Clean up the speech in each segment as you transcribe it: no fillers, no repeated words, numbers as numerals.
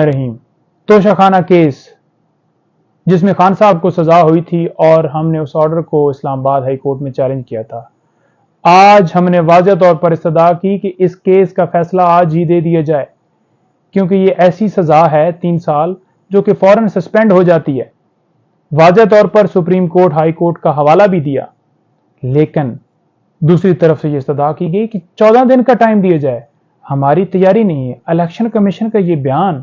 رحیم توشہ خانہ کیس جس میں خان صاحب کو سزا ہوئی تھی اور ہم نے اس آرڈر کو اسلام آباد ہائی کورٹ میں چیلنج کیا تھا. آج ہم نے واضح طور پر استدعا کی کہ اس کیس کا فیصلہ آج ہی دے دیا جائے، کیونکہ یہ ایسی سزا ہے 3 سال جو کہ فوراً سسپینڈ ہو جاتی ہے. واضح طور پر سپریم کورٹ ہائی کورٹ کا حوالہ بھی دیا، لیکن دوسری طرف سے یہ استدعا کی گئی کہ 14 دن کا ٹائم دیا جائے. ہماری تیاری نہیں ہے. الیکشن کمیشن کا یہ بیان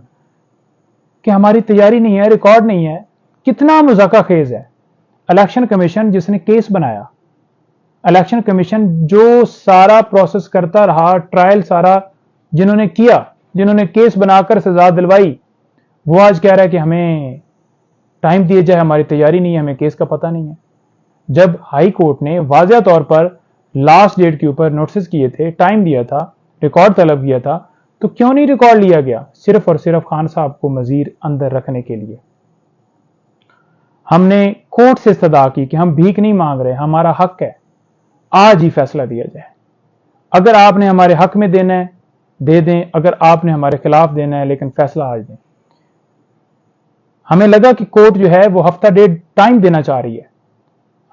کہ ہماری تیاری نہیں ہے، ریکارڈ نہیں ہے، کتنا مذاکرہ خیز ہے. الیکشن کمیشن جس نے کیس بنایا، الیکشن کمیشن جو سارا پروسیس کرتا رہا، ٹرائل سارا جنہوں نے کیا، جنہوں نے کیس بنا کر سزا دلوائی، وہ آج کہہ رہا ہے کہ ہمیں ٹائم دیا جائے، ہماری تیاری نہیں ہے، ہمیں کیس کا پتہ نہیں ہے. جب ہائی کورٹ نے واضح طور پر لاسٹ ڈیٹ کے اوپر نوٹسز کیے تھے، ٹائم دیا تھا، ریکارڈ طلب کیا تھا، تو کیوں نہیں ریکارڈ لیا گیا؟ صرف اور صرف خان صاحب کو مزید اندر رکھنے کے لیے. ہم نے کورٹ سے استدعا کی کہ ہم بھیک نہیں مانگ رہے، ہمارا حق ہے، آج ہی فیصلہ دیا جائے. اگر آپ نے ہمارے حق میں دینا ہے دے دیں، اگر آپ نے ہمارے خلاف دینا ہے لیکن فیصلہ آج دیں. ہمیں لگا کہ کورٹ جو ہے وہ ہفتہ ڈیڑھ ٹائم دینا چاہ رہی ہے.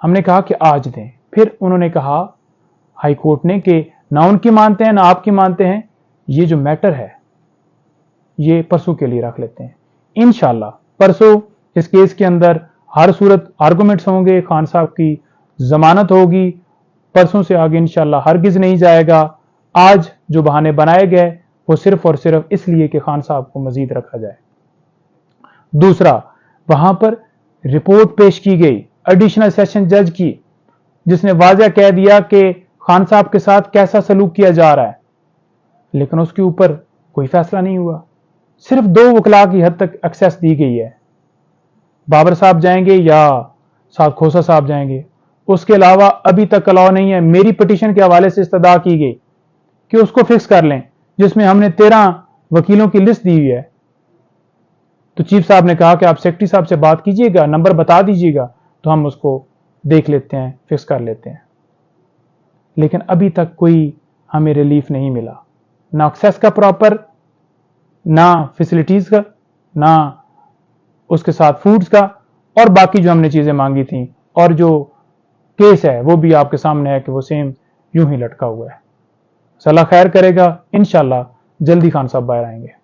ہم نے کہا کہ آج دیں. پھر انہوں نے کہا ہائی کورٹ نے کہ نہ ان کی مانتے ہیں نہ آپ کی مانتے ہیں، یہ جو میٹر ہے یہ پرسوں کے لیے رکھ لیتے ہیں. انشاءاللہ پرسوں اس کیس کے اندر ہر صورت آرگومنٹس ہوں گے، خان صاحب کی ضمانت ہوگی. پرسوں سے آگے انشاءاللہ ہرگز نہیں جائے گا. آج جو بہانے بنائے گئے وہ صرف اور صرف اس لیے کہ خان صاحب کو مزید رکھا جائے. دوسرا، وہاں پر رپورٹ پیش کی گئی ایڈیشنل سیشن جج کی، جس نے واضح کہہ دیا کہ خان صاحب کے ساتھ کیسا سلوک کیا جا رہا ہے، لیکن اس کے اوپر کوئی فیصلہ نہیں ہوا. صرف 2 وکلاء کی حد تک ایکسیس دی گئی ہے. بابر صاحب جائیں گے یا سعد کھوسہ صاحب جائیں گے، اس کے علاوہ ابھی تک الاؤ نہیں ہے. میری پٹیشن کے حوالے سے استدعا کی گئی کہ اس کو فکس کر لیں، جس میں ہم نے 13 وکیلوں کی لسٹ دی ہوئی ہے. تو چیف صاحب نے کہا کہ آپ سیکرٹری صاحب سے بات کیجئے گا، نمبر بتا دیجئے گا تو ہم اس کو دیکھ لیتے ہیں، فکس کر لیتے ہیں. لیکن ابھی تک کوئی ہمیں ریلیف نہیں ملا، نہ ایکسیس کا پراپر، نہ فیسلٹیز کا، نہ اس کے ساتھ فوڈز کا، اور باقی جو ہم نے چیزیں مانگی تھیں. اور جو کیس ہے وہ بھی آپ کے سامنے ہے کہ وہ سیم یوں ہی لٹکا ہوا ہے. اللہ خیر کرے گا، انشاءاللہ جلدی خان صاحب باہر آئیں گے.